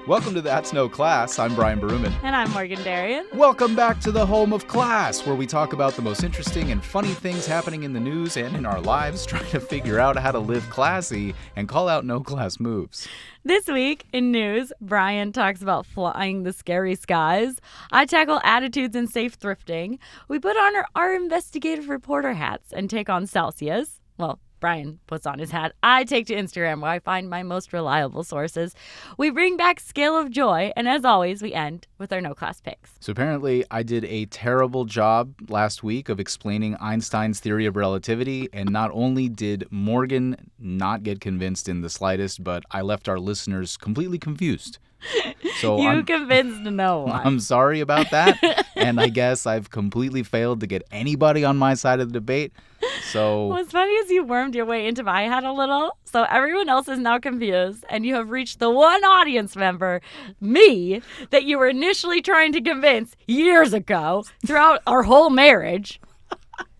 Welcome to That's No Class. I'm Brian Baruman. And I'm Morgan Darian. Welcome back to the home of class, where we talk about the most interesting and funny things happening in the news and in our lives, trying to figure out how to live classy and call out no-class moves. This week in news, Brian talks about flying the scary skies. I tackle attitudes and safe thrifting. We put on our investigative reporter hats and take on Celsius. Well, Brian puts on his hat. I take to Instagram, where I find my most reliable sources. We bring back Scale of Joy, and as always, we end with our no-class picks. So apparently, I did a terrible job last week of explaining Einstein's theory of relativity, and not only did Morgan not get convinced in the slightest, but I left our listeners completely confused. So You convinced no one. I'm sorry about that, and I guess I've completely failed to get anybody on my side of the debate. So What's funny is you wormed your way into my head a little, so everyone else is now confused, and you have reached the one audience member, me, that you were initially trying to convince years ago throughout our whole marriage.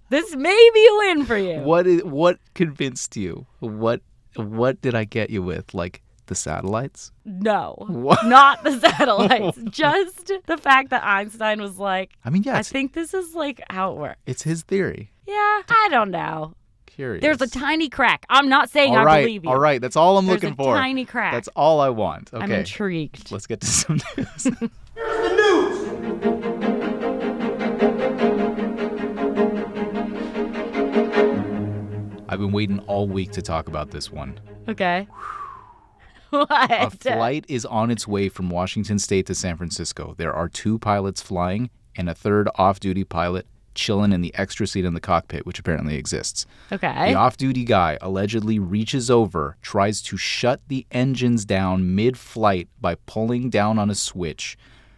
This may be a win for you. What convinced you? What did I get you with? Like the satellites? No, What? not the satellites. Just the fact that Einstein was like, I mean, yeah, I think this is like how it works. it's his theory. Yeah, I don't know. Curious. There's a tiny crack. I'm not saying I believe you. All right, that's all I'm There's looking a for. tiny crack. That's all I want. Okay. I'm intrigued. Let's get to some news. Here's the news. I've been waiting all week to talk about this one. Okay. What? A flight is on its way from Washington State to San Francisco. There are 2 pilots flying and a third off-duty pilot chilling in the extra seat in the cockpit, which apparently exists. Okay. The off-duty guy allegedly reaches over, tries to shut the engines down mid-flight by pulling down on a switch.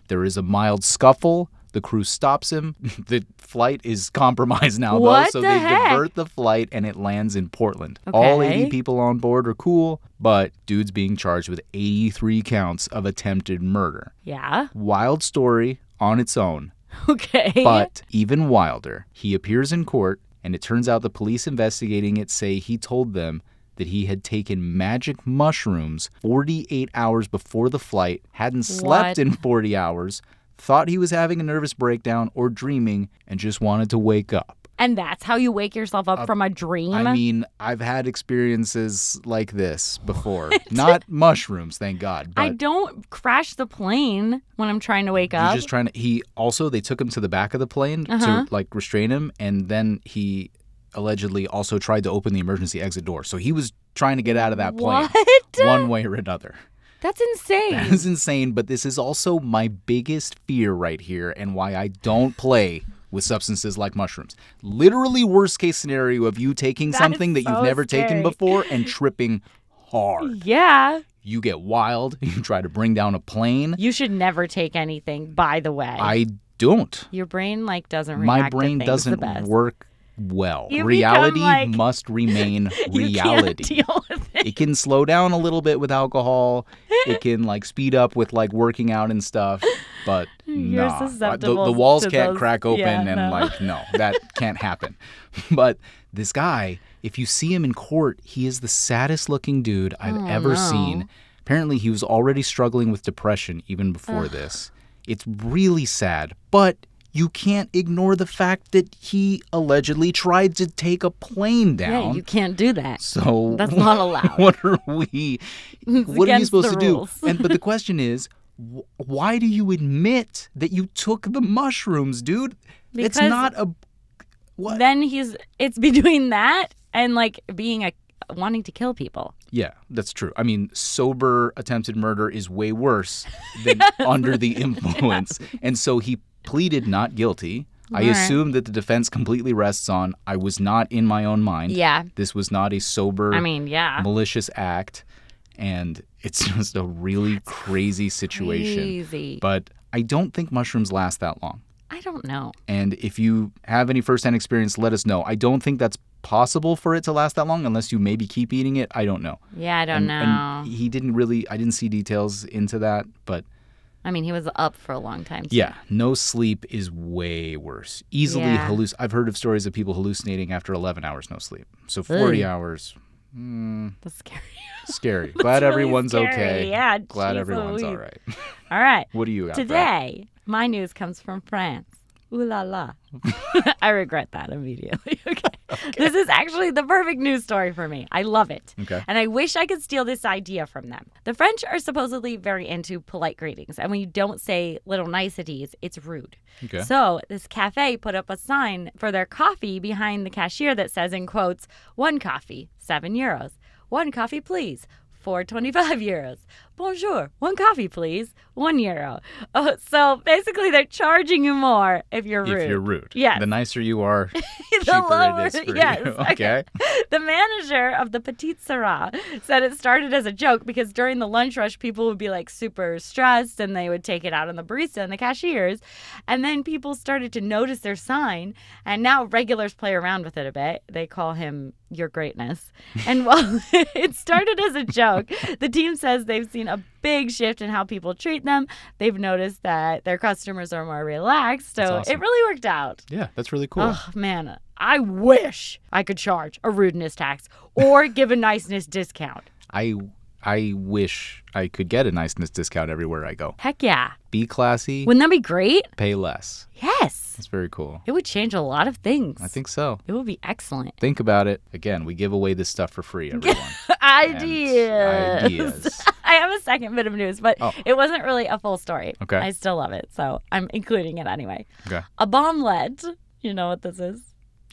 There is a mild scuffle. The crew stops him. The flight is compromised now, What though, so the they heck? divert the flight and it lands in Portland. All Okay. 80 people on board are cool, but dude's being charged with 83 counts of attempted murder. Yeah. Wild story on its own. Okay. But even wilder, he appears in court, and it turns out the police investigating it say he told them that he had taken magic mushrooms 48 hours before the flight, hadn't slept What? in 40 hours, thought he was having a nervous breakdown or dreaming, and just wanted to wake up. And that's how you wake yourself up from a dream? I mean, I've had experiences like this before. Not mushrooms, thank God. But I don't crash the plane when I'm trying to wake You're up. just trying to. They took him to the back of the plane to like restrain him, and then he allegedly also tried to open the emergency exit door. So he was trying to get out of that plane What? one way or another. That's insane. That is insane, but this is also my biggest fear right here, and why I don't play with substances like mushrooms. Literally worst case scenario of you taking That something is that you've so never taken scary. before and tripping hard. Yeah. You get wild, you try to bring down a plane. You should never take anything, by the way. I don't. Your brain, doesn't My react brain to things doesn't the best. work well. You Reality become, must remain You reality. can't deal with it. It can slow down a little bit with alcohol. It can speed up with working out and stuff. But You're nah. susceptible The walls to can't those- crack open yeah, and no. no, that can't happen. But this guy, if you see him in court, he is the saddest looking dude I've ever no. seen. Apparently he was already struggling with depression even before this. It's really sad, but you can't ignore the fact that he allegedly tried to take a plane down. Yeah, you can't do that. So That's not allowed. What are we? It's What are you against supposed the to rules. do? But the question is, why do you admit that you took the mushrooms, dude? It's Because not a what? Then it's between that and being wanting to kill people. Yeah, that's true. I mean, sober attempted murder is way worse than under the influence. And so he pleaded not guilty. I All right. assume that the defense completely rests on, I was not in my own mind. Yeah. This was not a sober, Yeah. malicious act. And it's just a really crazy situation. Crazy. But I don't think mushrooms last that long. I don't know. And if you have any firsthand experience, let us know. I don't think that's possible for it to last that long unless you maybe keep eating it. I don't know. Yeah, I don't know. And he didn't really, I didn't see details into that, but He was up for a long time. Too. yeah, no sleep is way worse. Easily Yeah. I've heard of stories of people hallucinating after 11 hours no sleep. So 40 Ugh. hours, The scary. Scary. Glad really everyone's scary. okay. Yeah, Glad geez everyone's Louise. all right. All right. What do you got? Brad? Today, my news comes from France. Ooh la la. I regret that immediately. Okay. This is actually the perfect news story for me. I love it. Okay. And I wish I could steal this idea from them. The French are supposedly very into polite greetings. And when you don't say little niceties, it's rude. Okay. So this cafe put up a sign for their coffee behind the cashier that says, in quotes, 1 coffee, €7. 1 coffee, please. For 25 euros. Bonjour, 1 coffee, please. €1. So basically, they're charging you more if you're rude. If you're rude. Yes. The nicer you are, The cheaper lower, it is for yes, you. Okay. The manager of the Petite Sirah said it started as a joke because during the lunch rush, people would be like super stressed and they would take it out on the barista and the cashiers. And then people started to notice their sign. And now regulars play around with it a bit. They call him Your Greatness. And while it started as a joke, the team says they've seen a big shift in how people treat them. They've noticed that their customers are more relaxed. So That's awesome. It really worked out. Yeah, that's really cool. Oh, man, I wish I could charge a rudeness tax or give a niceness discount. I wish I could get a niceness discount everywhere I go. Heck yeah. Be classy, Wouldn't that be great? pay less. Yes. That's very cool. It would change a lot of things. I think so. It would be excellent. Think about it. Again, we give away this stuff for free, everyone. Ideas. Ideas. I have a second bit of news, but Oh. it wasn't really a full story. Okay. I still love it, so I'm including it anyway. Okay. A bomblet. You know what this is?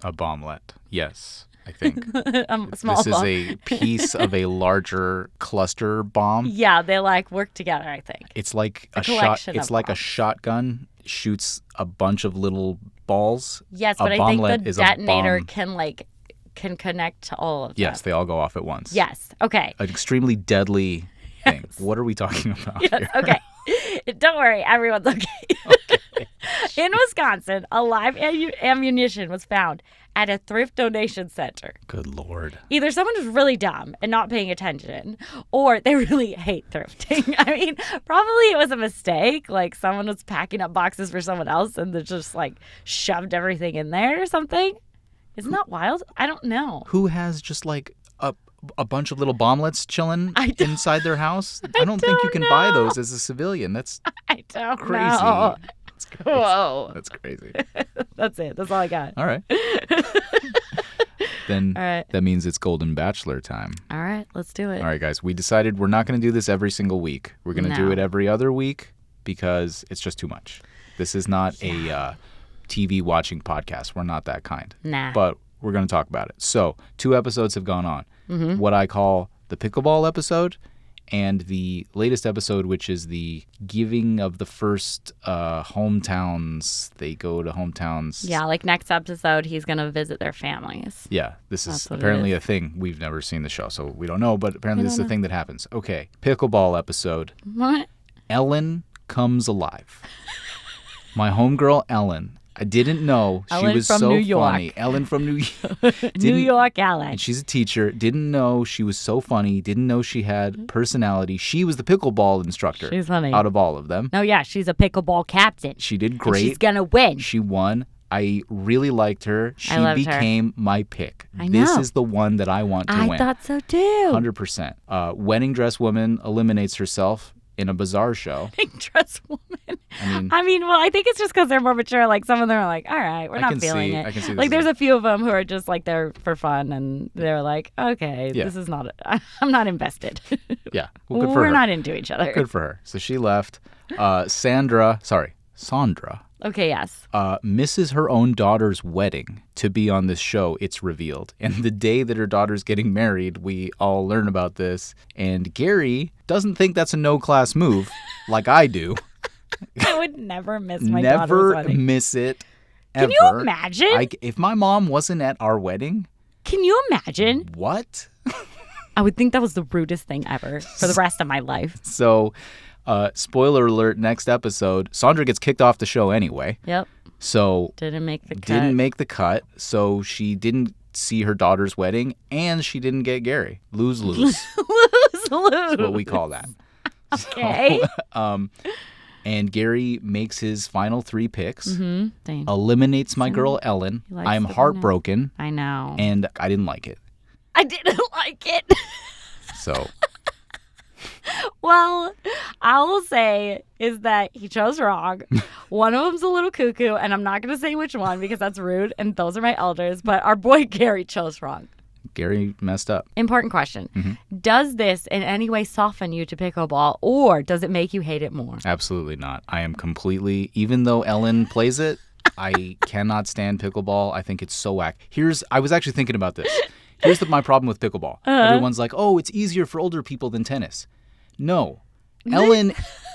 A bomblet. Yes, I think. A small This is bomb. a piece of a larger cluster bomb. Yeah, they like work together, I think. It's like a shot. collection It's of like a bombs. shotgun. Shoots a bunch of little balls. Yes, A but I think bomblet the is a detonator bomb. can connect to all of them. Yes, they all go off at once. Yes. Okay. An extremely deadly thing. What are we talking about Yes. here? Okay. Don't worry, everyone's okay. In Wisconsin, a live ammunition was found at a thrift donation center. Good Lord. Either someone was really dumb and not paying attention, or they really hate thrifting. I mean, probably it was a mistake. Like someone was packing up boxes for someone else and they just like shoved everything in there or something. Isn't that wild? I don't know. Who has just like a bunch of little bomblets chilling I don't- inside their house? I don't think you don't can buy know. those as a civilian. That's I don't crazy. know. That's crazy. Whoa. That's crazy. That's it. That's all I got. All right. Then All right. that means it's Golden Bachelor time. All right. Let's do it. All right, guys. We decided we're not going to do this every single week. We're going to do No. it every other week because it's just too much. This is not a TV watching podcast. We're not that kind. Nah. But we're going to talk about it. So 2 episodes have gone on. Mm-hmm. What I call the pickleball episode and the latest episode, which is the giving of the first hometowns. They go to hometowns. Yeah, like next episode, he's going to visit their families. Yeah, this is That's what it apparently is. a thing. We've never seen the show, so we don't know, but apparently this is a thing that happens. Okay, pickleball episode. What? Ellen comes alive. My homegirl Ellen. I didn't know she Ellen was from so New York. funny. Ellen from New York. New Didn't- York Ellen. And she's a teacher. Didn't know she was so funny. Didn't know she had personality. She was the pickleball instructor. She's funny. Out of all of them. No, yeah, she's a pickleball captain. She did And great. she's going to win. She won. I really liked her. She loved her. became my pick. I This know. is the one that I want to I win. thought so too. 100%. Wedding dress woman eliminates herself in a bizarre show. Pink dress woman. I mean, well, I think it's just because they're more mature. Like some of them are like, all right, we're I not can feeling see- it. I can see this like is- there's a few of them who are just like there for fun, and they're like, okay, Yeah. this is not. I'm not invested. yeah. Well, good for We're her. not into each other. Good for her. So she left. Sandra Okay, yes. misses her own daughter's wedding to be on this show, it's revealed. And the day that her daughter's getting married, we all learn about this. And Gary doesn't think that's a no-class move like I do. I would never miss my daughter's Never wedding. miss it ever. Can you imagine? If my mom wasn't at our wedding, Can you imagine? what? I would think that was the rudest thing ever for the rest of my life. So, spoiler alert, next episode, Sandra gets kicked off the show anyway. Yep. So Didn't make the cut. didn't make the cut, so she didn't see her daughter's wedding, and she didn't get Gary. Lose-lose. lose. That's what we call that. Okay. And Gary makes his final 3 picks, Dang. eliminates my girl Ellen. likes I'm the winner. heartbroken, I know. and I didn't like it. I didn't like it. So, Well, I will say is that he chose wrong. One of them's a little cuckoo, and I'm not going to say which one because that's rude, and those are my elders, but our boy Gary chose wrong. Gary messed up. Important question. Mm-hmm. Does this in any way soften you to pickleball, or does it make you hate it more? Absolutely not. I am completely, even though Ellen plays it, I cannot stand pickleball. I think it's so whack. I was actually thinking about this. Here's my problem with pickleball. Everyone's like, oh, it's easier for older people than tennis. No.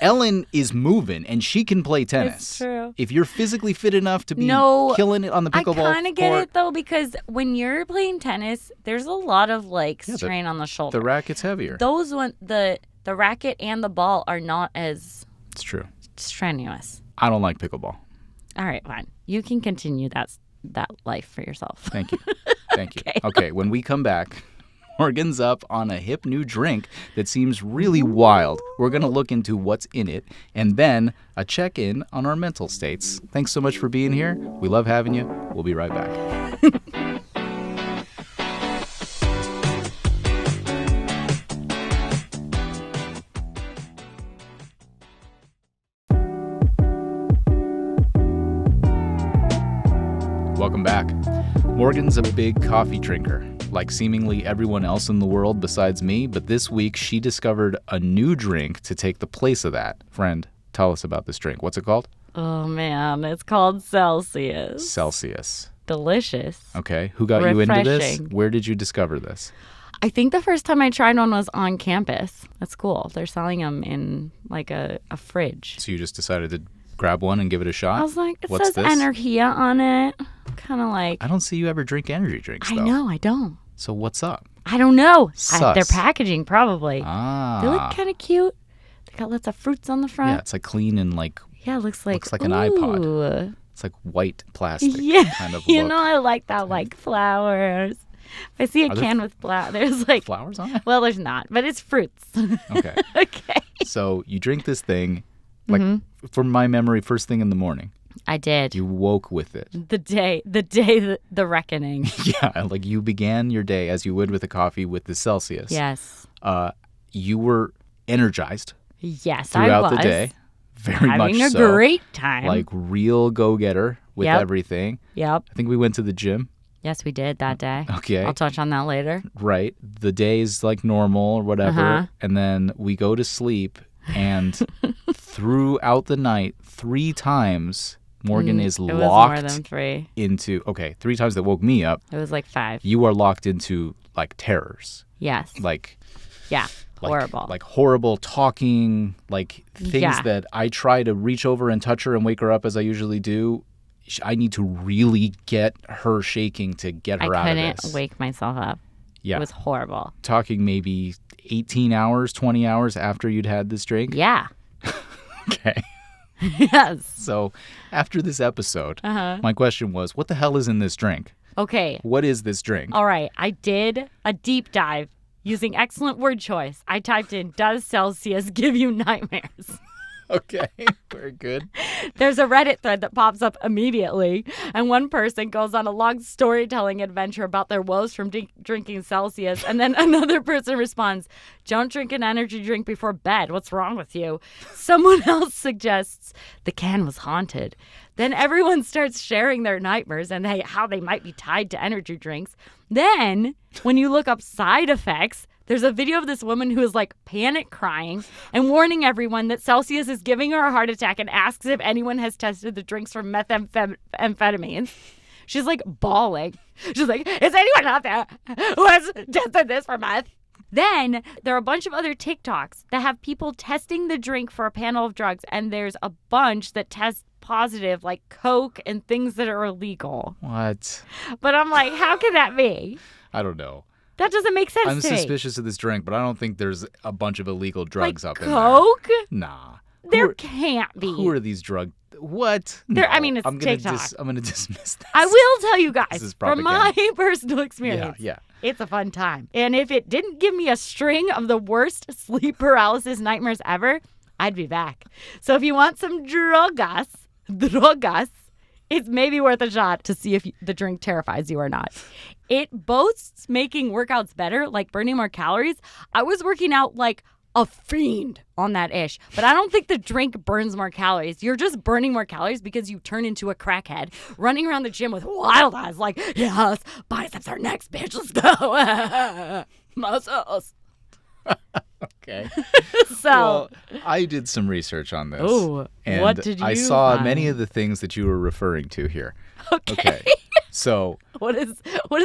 Ellen is moving, and she can play tennis. It's true. If you're physically fit enough to be killing it on the pickleball I kind of get court, it, though, because when you're playing tennis, there's a lot of, strain on the shoulder. the racket's heavier. Those the racket and the ball are not as It's true. strenuous. I don't like pickleball. All right, fine. You can continue that life for yourself. Thank you. Thank you. Okay, when we come back, Morgan's up on a hip new drink that seems really wild. We're going to look into what's in it and then a check-in on our mental states. Thanks so much for being here. We love having you. We'll be right back. Welcome back. Morgan's a big coffee drinker, like seemingly everyone else in the world besides me, but this week she discovered a new drink to take the place of that. Friend, tell us about this drink. What's it called? Oh, man. It's called Celsius. Celsius. Delicious. Okay. Who got you into this? Refreshing. Where did you discover this? I think the first time I tried one was on campus. That's cool. They're selling them in a fridge. So you just decided to grab one and give it a shot? I was like, it What's says this? Energia on it. Kind of like, I don't see you ever drink energy drinks, though. I know, I don't. So what's up? I don't know. Sus. Their packaging, probably. Ah. They look kind of cute. They got lots of fruits on the front. Yeah, it's like clean and Yeah, it looks like an iPod. ooh. It's like white plastic Yeah, kind of you look. know, I like that, flowers. If I see a Are there can with flowers, there's Flowers on it? well, there's not, but it's fruits. Okay. Okay. So you drink this thing, from my memory, first thing in the morning. I did. You woke with it. The day, the reckoning. Yeah, like you began your day as you would with a coffee with the Celsius. Yes. You were energized Yes, throughout I was. the day. Very much Having a so. great time. Like real go-getter with Yep. everything. Yep. I think we went to the gym. Yes, we did that day. Okay. I'll touch on that later. Right. The day's like normal or whatever. Uh-huh. And then we go to sleep and throughout the night, 3 times, Morgan is It was locked more than 3. into, 3 times that woke me up. It was like 5. You are locked into like terrors. Yes. Yeah. Horrible. Like horrible talking, like things Yeah. that I try to reach over and touch her and wake her up as I usually do. I need to really get her shaking to get her out I of couldn't this. wake myself up. Yeah. It was horrible. Talking maybe 18 hours, 20 hours after you'd had this drink. Yeah. Okay. Yes. So after this episode, Uh-huh. my question was, what the hell is in this drink? Okay. What is this drink? All right. I did a deep dive using excellent word choice. I typed in, does Celsius give you nightmares? Okay. Very good. There's a Reddit thread that pops up immediately, and one person goes on a long storytelling adventure about their woes from drinking Celsius, and then another person responds, don't drink an energy drink before bed. What's wrong with you? Someone else suggests the can was haunted. Then everyone starts sharing their nightmares and how they might be tied to energy drinks. Then, when you look up side effects, there's a video of this woman who is panic crying and warning everyone that Celsius is giving her a heart attack and asks if anyone has tested the drinks for methamphetamines. She's bawling. She's like, is anyone out there who has tested this for meth? Then there are a bunch of other TikToks that have people testing the drink for a panel of drugs, and there's a bunch that test positive, like Coke and things that are illegal. What? But I'm like, how can that be? I don't know. That doesn't make sense I'm to me. suspicious of this drink, but I don't think there's a bunch of illegal drugs up in there. Coke? Nah. There can't be. Who are these drugs? What? There- No. I mean, it's I'm gonna TikTok. I'm going to dismiss this. I will tell you This guys, is from my propaganda. personal experience, Yeah. it's a fun time. And if it didn't give me a string of the worst sleep paralysis nightmares ever, I'd be back. So if you want some drogas, it's maybe worth a shot to see if the drink terrifies you or not. It boasts making workouts better, like burning more calories. I was working out like a fiend on that ish, but I don't think the drink burns more calories. You're just burning more calories because you turn into a crackhead running around the gym with wild eyes like, yes, biceps are next, bitch, let's go. Muscles. Okay. So, well, I did some research on this. Oh, and what did you I saw find? many of the things that you were referring to here. Okay. So what is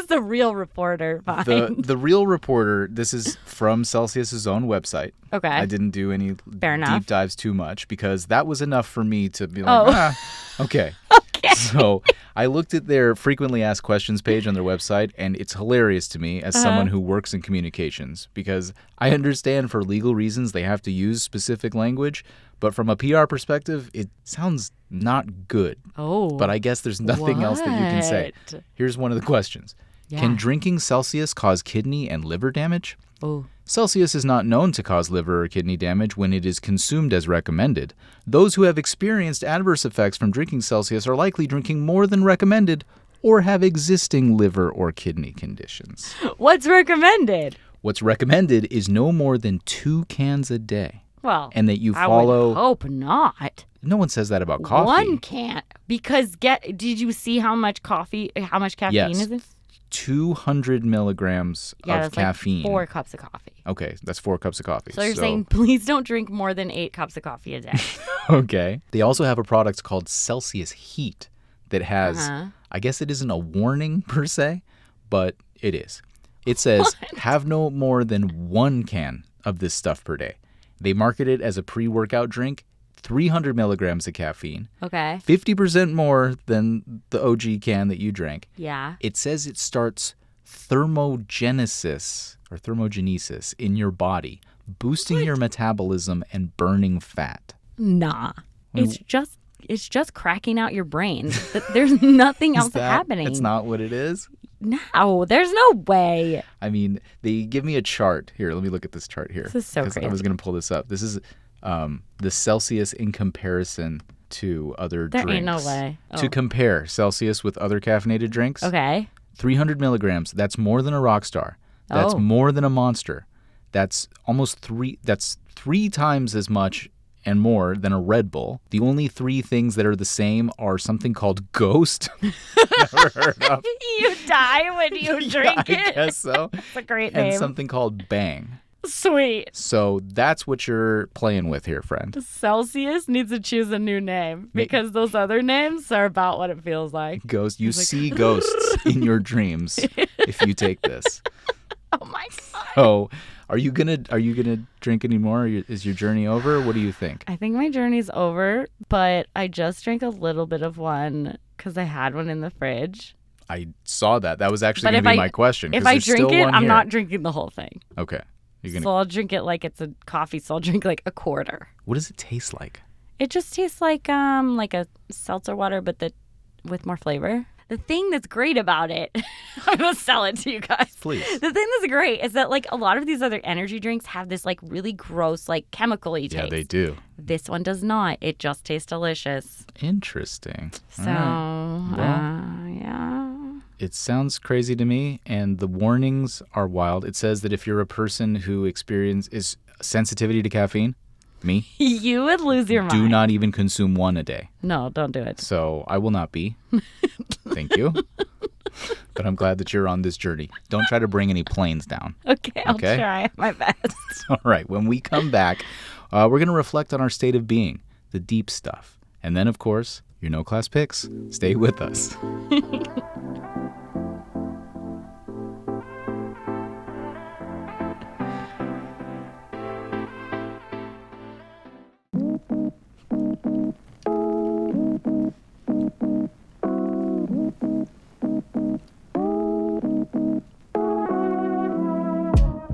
the real reporter find? the real reporter, this is from Celsius's own website. Okay. I didn't do any Fair enough. deep dives too much because that was enough for me to be like, okay. Okay. So I looked at their frequently asked questions page on their website, and it's hilarious to me as someone who works in communications because I understand for legal reasons they have to use specific language, but from a PR perspective, it sounds not good. Oh. But I guess there's nothing else that you can say. What? Here's one of the questions. Yeah. Can drinking Celsius cause kidney and liver damage? Oh. Celsius is not known to cause liver or kidney damage when it is consumed as recommended. Those who have experienced adverse effects from drinking Celsius are likely drinking more than recommended or have existing liver or kidney conditions. What's recommended? What's recommended is no more than 2 cans a day. Well, And that you I follow... would hope not. No one says that about coffee. One can't because did you see how much caffeine Yes. is in? 200 milligrams Yeah, of that's caffeine. like 4 cups of coffee. Okay, that's 4 cups of coffee. So you're saying please don't drink more than 8 cups of coffee a day. Okay. They also have a product called Celsius Heat that has, I guess it isn't a warning per se, but it is. It says, have no more than 1 can of this stuff per day. They market it as a pre-workout drink, 300 milligrams of caffeine, Okay. 50% more than the OG can that you drank. Yeah. It says it starts thermogenesis in your body, boosting your metabolism and burning fat. Nah. It's just cracking out your brain. There's nothing else happening. That's not what it is? No, there's no way. I mean, they give me a chart. Here, let me look at this chart here. This is so 'cause crazy. I was going to pull this up. This is the Celsius in comparison to other There drinks. ain't no way. To compare Celsius with other caffeinated drinks, Okay. 300 milligrams, that's more than a Rockstar. That's Oh. more than a Monster. That's that's 3 times as much and more than a Red Bull. The only 3 things that are the same are something called Ghost. Never heard of. You die when you drink I it. guess so. It's a great And name. something called Bang. Sweet. So that's what you're playing with here, friend. Celsius needs to choose a new name because those other names are about what it feels like. Ghost. You see ghosts in your dreams if you take this. Oh my god. So, are you gonna drink anymore? Is your journey over? What do you think? I think my journey's over, but I just drank a little bit of one because I had one in the fridge. I saw that. That was actually But going to be if my question. If 'cause I there's drink still it, one I'm here. not drinking the whole thing. Okay. So I'll drink it like it's a coffee. So I'll drink like a quarter. What does it taste like? It just tastes like a seltzer water, but with more flavor. The thing that's great about it, I'm gonna sell it to you guys. Please. The thing that's great is that like a lot of these other energy drinks have this like really gross like chemical-y taste. Yeah, they do. This one does not. It just tastes delicious. Interesting. So All right. yeah. It sounds crazy to me, and the warnings are wild. It says that if you're a person who experiences sensitivity to caffeine, me, You would lose your mind. do not even consume 1 a day. No, don't do it. So I will not be. Thank you. But I'm glad that you're on this journey. Don't try to bring any planes down. Okay, I'll Okay. try my best. All right. When we come back, we're going to reflect on our state of being, the deep stuff. And then, of course, your no-class picks. Stay with us.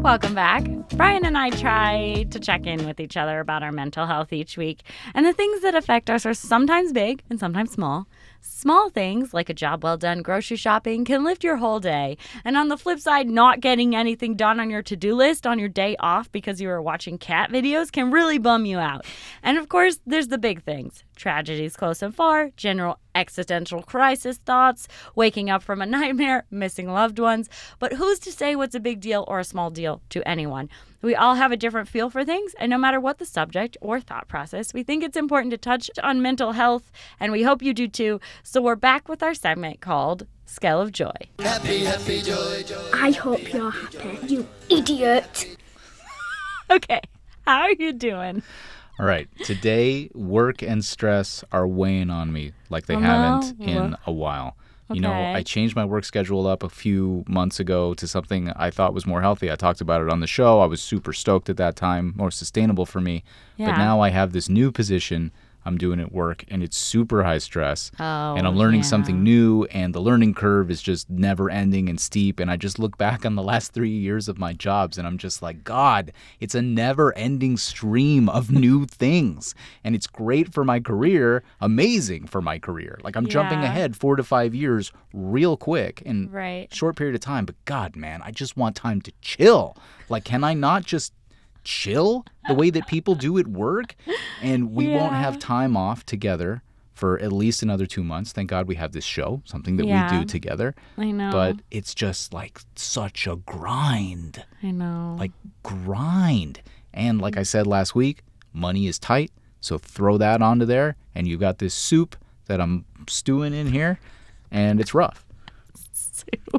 Welcome back. Brian and I try to check in with each other about our mental health each week. And the things that affect us are sometimes big and sometimes small. Small things like a job well done grocery shopping can lift your whole day. And on the flip side, not getting anything done on your to-do list on your day off because you were watching cat videos can really bum you out. And of course, there's the big things. Tragedies close and far, general existential crisis thoughts, waking up from a nightmare, missing loved ones. But who's to say what's a big deal or a small deal to anyone? We all have a different feel for things, and no matter what the subject or thought process, we think it's important to touch on mental health, and we hope you do too. So we're back with our segment called Scale of Joy. Happy, happy, joy, joy. I hope you're happy, you idiot. Okay, how are you doing? All right. Today, work and stress are weighing on me like they haven't in a while. You know, Okay. I changed my work schedule up a few months ago to something I thought was more healthy. I talked about it on the show. I was super stoked at that time, more sustainable for me. Yeah. But now I have this new position I'm doing at work, and it's super high stress. Oh, and I'm learning yeah. something new, and the learning curve is just never ending and steep. And I just look back on the last 3 years of my jobs, and I'm just like, God, it's a never ending stream of new things. And it's great for my career, amazing for my career. Like I'm jumping Yeah. ahead 4 to 5 years real quick in Right. short period of time. But God, man, I just want time to chill. Like, can I not just chill the way that people do at work? And we won't Yeah. have time off together for at least another 2 months. Thank God we have this show, something that Yeah. we do together. I know. But it's just like such a grind, I know. like grind. And like I said last week, money is tight. So throw that onto there, and you got this soup that I'm stewing in here, and it's rough.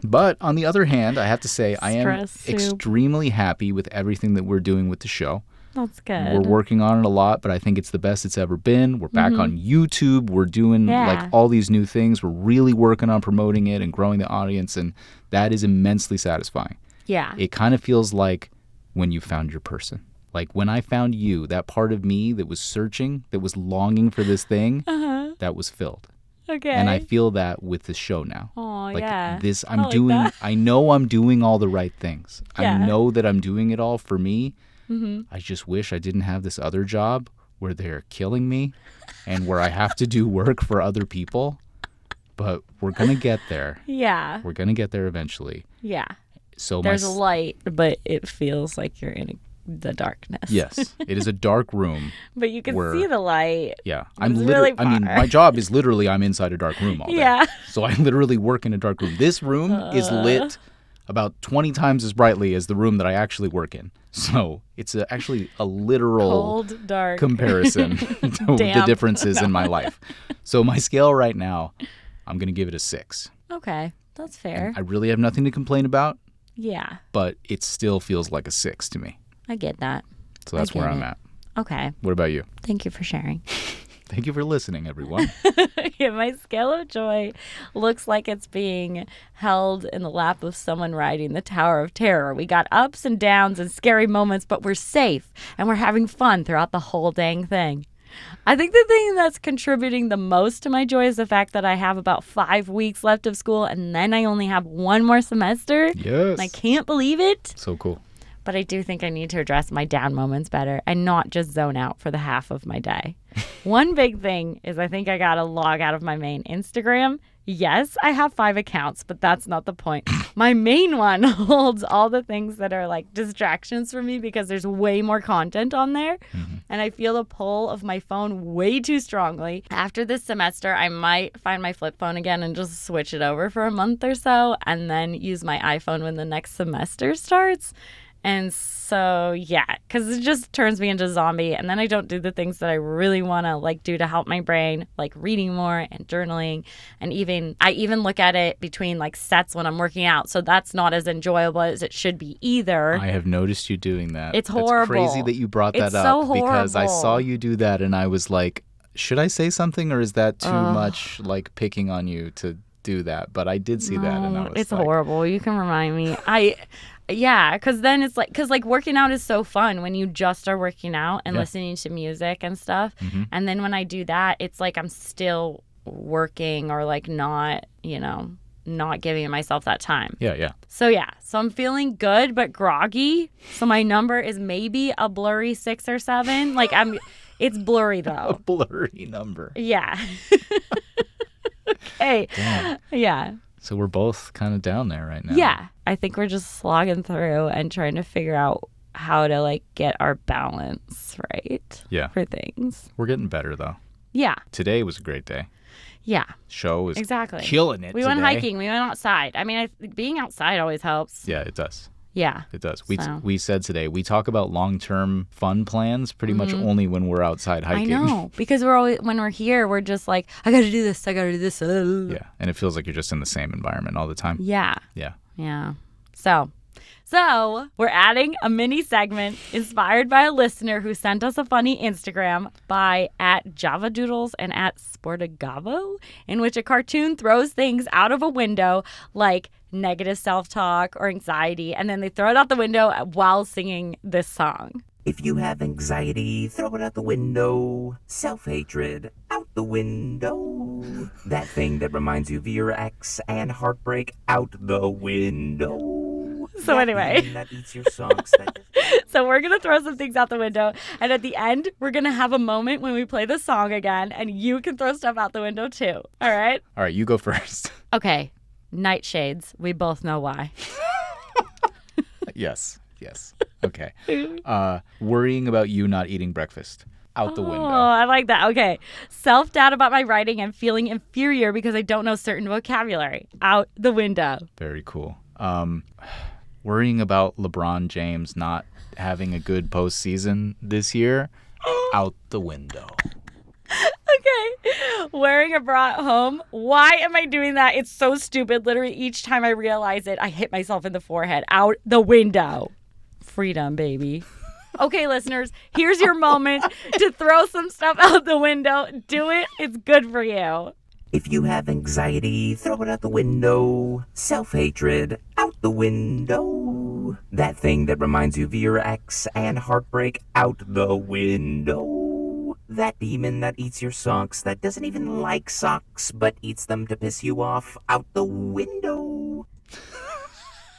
But on the other hand, I have to say I am Stress soup. extremely happy with everything that we're doing with the show. That's good. We're working on it a lot, but I think it's the best it's ever been. We're back on YouTube. We're doing Yeah. like all these new things. We're really working on promoting it and growing the audience, and that is immensely satisfying. Yeah. It kind of feels like when you found your person. Like when I found you, that part of me that was searching, that was longing for this thing, that was filled. Okay. And I feel that with the show now. Oh, Like yeah. this, I I'm like doing, that. I know I'm doing all the right things. Yeah. I know that I'm doing it all for me. Mm-hmm. I just wish I didn't have this other job where they're killing me and where I have to do work for other people. But we're going to get there. Yeah. We're going to get there eventually. Yeah. So There's my a light, but it feels like you're in the darkness. Yes, it is a dark room. But you can Where- see the light. Yeah, It's really I mean, far. my job is literally I'm inside a dark room all day. Yeah. So I literally work in a dark room. This room is lit about 20 times as brightly as the room that I actually work in. So it's actually a literal Cold, dark. comparison to the Damp. differences in my life. So my scale right now, I'm going to give it a 6. Okay. That's fair. I really have nothing to complain about, Yeah. but it still feels like a 6 to me. I get that. So that's I where get I'm it. at. Okay. What about you? Thank you for sharing. Thank you for listening, everyone. Yeah, my scale of joy looks like it's being held in the lap of someone riding the Tower of Terror. We got ups and downs and scary moments, but we're safe and we're having fun throughout the whole dang thing. I think the thing that's contributing the most to my joy is the fact that I have about 5 weeks left of school and then I only have one more semester. Yes. And I can't believe it. So cool. But I do think I need to address my down moments better and not just zone out for the half of my day. One big thing is I think I got to log out of my main Instagram. Yes, I have 5 accounts, but that's not the point. My main one holds all the things that are like distractions for me because there's way more content on there. And I feel the pull of my phone way too strongly. After this semester, I might find my flip phone again and just switch it over for a month or so and then use my iPhone when the next semester starts. And so, yeah, because it just turns me into a zombie. And then I don't do the things that I really want to like do to help my brain, like reading more and journaling. And I even look at it between like sets when I'm working out. So that's not as enjoyable as it should be either. I have noticed you doing that. It's horrible. It's crazy that you brought that It's up so because I saw horrible. you do that and I was like, should I say something or is that too much like picking on you to do that? But I did see that and I was It's like, horrible. You can remind me. Yeah, because then it's like, because like working out is so fun when you just are working out and Yeah. listening to music and stuff. And then when I do that, it's like I'm still working or like not, not giving myself that time. Yeah. So I'm feeling good but groggy. So my number is maybe a blurry 6 or 7. Like it's blurry A though. blurry number. Yeah. Okay. Damn. Yeah. So we're both kind of down there right now. Yeah. I think we're just slogging through and trying to figure out how to like get our balance right. Yeah. For things. We're getting better though. Yeah. Today was a great day. Yeah. Show is Exactly. killing it We today. went hiking. We went outside. I mean, being outside always helps. Yeah, it does. Yeah. It does. So. We said today, we talk about long-term fun plans pretty much only when we're outside hiking. I know. Because we're always, when we're here, we're just like, I got to do this. I got to do this. Yeah. And it feels like you're just in the same environment all the time. Yeah. Yeah. Yeah. So we're adding a mini segment inspired by a listener who sent us a funny Instagram by @JavaDoodles and @Sportigavo, in which a cartoon throws things out of a window like negative self-talk or anxiety, and then they throw it out the window while singing this song. If you have anxiety, throw it out the window. Self-hatred, out the window. That thing that reminds you of your ex, and heartbreak, out the window. So anyway. That eats your socks. So we're going to throw some things out the window, and at the end, we're going to have a moment when we play the song again, and you can throw stuff out the window too. All right? All right, you go first. Okay. Nightshades. We both know why. Yes. Okay. Worrying about you not eating breakfast. Out the window. Oh, I like that. Okay. Self-doubt about my writing and feeling inferior because I don't know certain vocabulary. Out the window. Very cool. Worrying about LeBron James not having a good postseason this year. Out the window. Okay. Wearing a bra at home. Why am I doing that? It's so stupid. Literally, each time I realize it, I hit myself in the forehead. Out the window. Freedom, baby. Okay, listeners, here's your moment to throw some stuff out the window. Do it. It's good for you. If you have anxiety, throw it out the window. Self-hatred, out the window. That thing that reminds you of your ex, and heartbreak, out the window. That demon that eats your socks, that doesn't even like socks, but eats them to piss you off, out the window.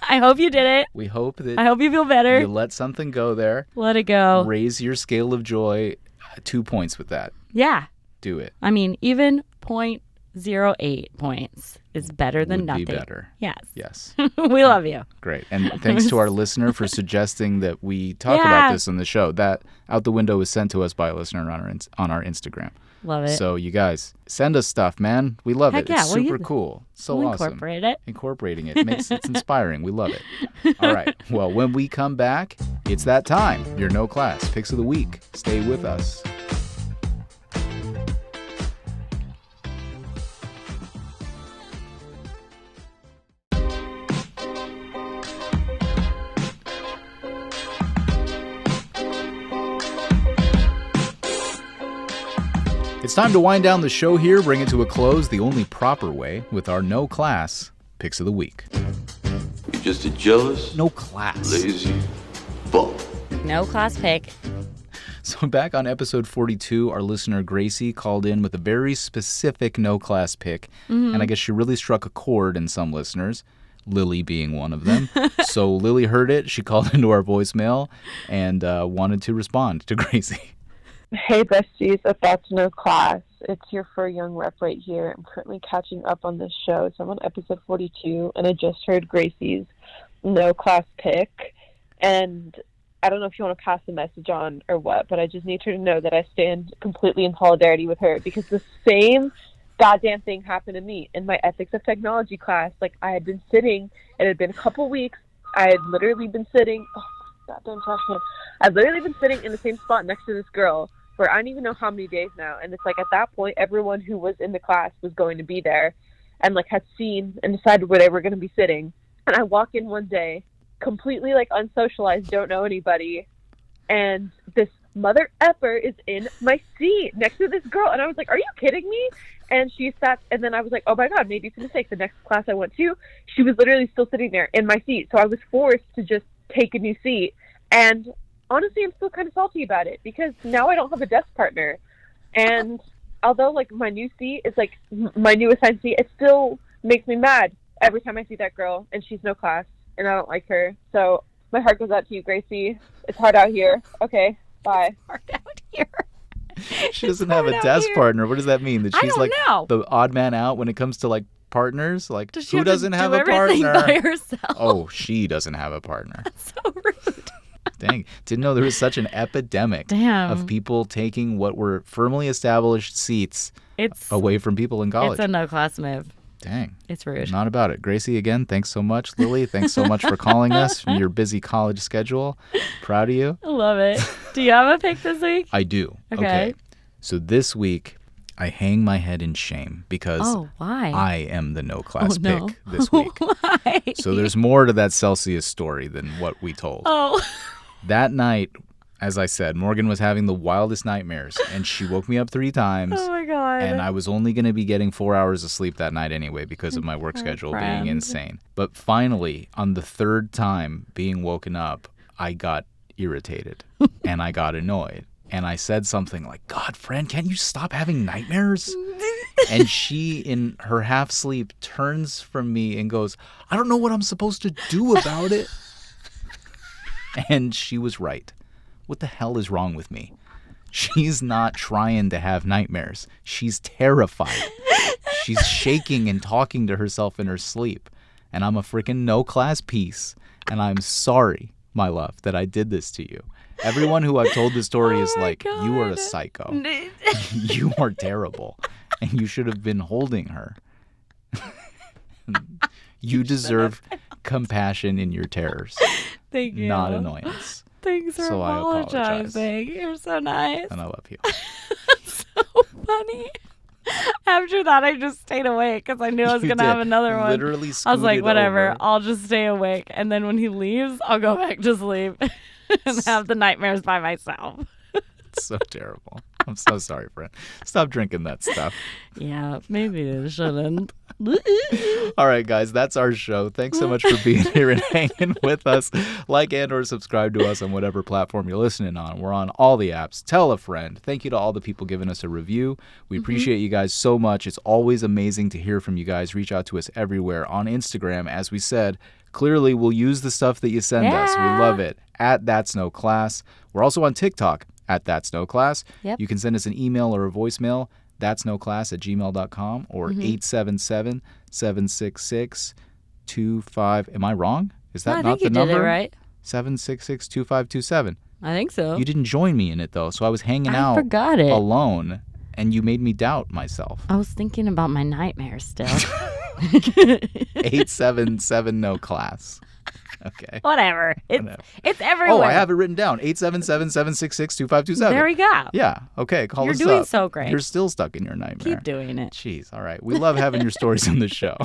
I hope you did it. We hope that I hope you feel better. you let something go there. Let it go. Raise your scale of joy 2 points with that. Yeah. Do it. I mean, even 0.08 points is better than Would nothing. be better. Yes. Yes. We love you. Great. And thanks to our listener for suggesting that we talk Yeah. about this on the show. That Out the Window was sent to us by a listener on our Instagram. Love it. So you guys, send us stuff, man. We love Heck it. yeah, It's we'll super use it. cool. So We'll awesome. incorporate it. Incorporating it. It's inspiring. We love it. All right. Well, when we come back, it's that time. Your No Class Picks of the Week. Stay with us. It's time to wind down the show here, bring it to a close the only proper way with our No Class Picks of the Week. You're just a jealous, No class. lazy bum. No class pick. So back on episode 42, our listener Gracie called in with a very specific no class pick. And I guess she really struck a chord in some listeners, Lily being one of them. So Lily heard it. She called into our voicemail and wanted to respond to Gracie. Hey, besties, if that's no class, it's your Fur Young rep right here. I'm currently catching up on this show, so I'm on episode 42, and I just heard Gracie's no class pick, and I don't know if you want to pass the message on or what, but I just need her to know that I stand completely in solidarity with her, because the same goddamn thing happened to me in my ethics of technology class. Like, I had been sitting, it had been a couple weeks, I had literally been sitting, I've literally been sitting in the same spot next to this girl for I don't even know how many days now. And it's like at that point, everyone who was in the class was going to be there and like had seen and decided where they were going to be sitting. And I walk in one day, completely like unsocialized, don't know anybody. And this mother effer is in my seat next to this girl. And I was like, are you kidding me? And she sat, and then I was like, oh my God, maybe it's a mistake. The next class I went to, she was literally still sitting there in my seat. So I was forced to just take a new seat. And honestly, I'm still kind of salty about it because now I don't have a desk partner. And although like my new seat is like my new assigned seat, it still makes me mad every time I see that girl and she's no class and I don't like her. So my heart goes out to you, Gracie. It's hard out here. Okay, bye. Hard out here. She doesn't have a desk partner. What does that mean? That I she's don't like know. the odd man out when it comes to like partners? Like Does she who have to doesn't do have a everything partner? by herself? Oh, she doesn't have a partner. So rude. Dang. Didn't know there was such an epidemic Damn. of people taking what were firmly established seats away from people in college. It's a no-class move. Dang. It's rude. Not about it. Gracie, again, thanks so much. Lily, thanks so much for calling us from your busy college schedule. Proud of you. I love it. Do you have a pick this week? I do. Okay. So this week, I hang my head in shame because why? I am the no-class no. pick this week. Why? So there's more to that Celsius story than what we told. Oh. That night, as I said, Morgan was having the wildest nightmares, and she woke me up 3 times. Oh, my God. And I was only going to be getting 4 hours of sleep that night anyway because of my work schedule being insane. But finally, on the 3rd time being woken up, I got irritated and I got annoyed. And I said something like, God, friend, can't you stop having nightmares? And she, in her half sleep, turns from me and goes, I don't know what I'm supposed to do about it. And she was right. What the hell is wrong with me? She's not trying to have nightmares. She's terrified. She's shaking and talking to herself in her sleep. And I'm a freaking no-class piece. And I'm sorry, my love, that I did this to you. Everyone who I've told this story is like, God. you are a psycho. You are terrible. And you should have been holding her. You deserve compassion in your terrors. Thank you. Not annoyance. Thanks for So I apologize. apologizing. You're so nice. And I love you. So funny. After that, I just stayed awake because I knew I was going to have another one. Literally I was like, scooted whatever, over. I'll just stay awake. And then when he leaves, I'll go back to sleep and have the nightmares by myself. It's so terrible. I'm so sorry, friend. Stop drinking that stuff. Yeah, maybe I shouldn't. All right, guys, that's our show. Thanks so much for being here and hanging with us. Like and or subscribe to us on whatever platform you're listening on. We're on all the apps. Tell a friend. Thank you to all the people giving us a review. We appreciate you guys so much. It's always amazing to hear from you guys. Reach out to us everywhere. On Instagram, as we said, clearly we'll use the stuff that you send us. We love it. At That's No Class. We're also on TikTok. At That's No Class. Yep. You can send us an email or a voicemail, that'snoclass@gmail.com or 877-766-25. Am I wrong? Is that I not think the you number? did it right. 766-2527. I think so. You didn't join me in it, though, so I was hanging out forgot it. alone, and you made me doubt myself. I was thinking about my nightmares still. 877-no-class. Okay. Whatever. It's everywhere. Oh, I have it written down. 877-766-2527. There we go. Yeah. Okay. Call You're us doing up. so great. You're still stuck in your nightmare. Keep doing it. Jeez. All right. We love having your stories on the show.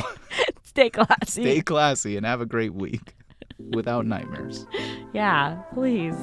Stay classy. Stay classy and have a great week without nightmares. Yeah, please.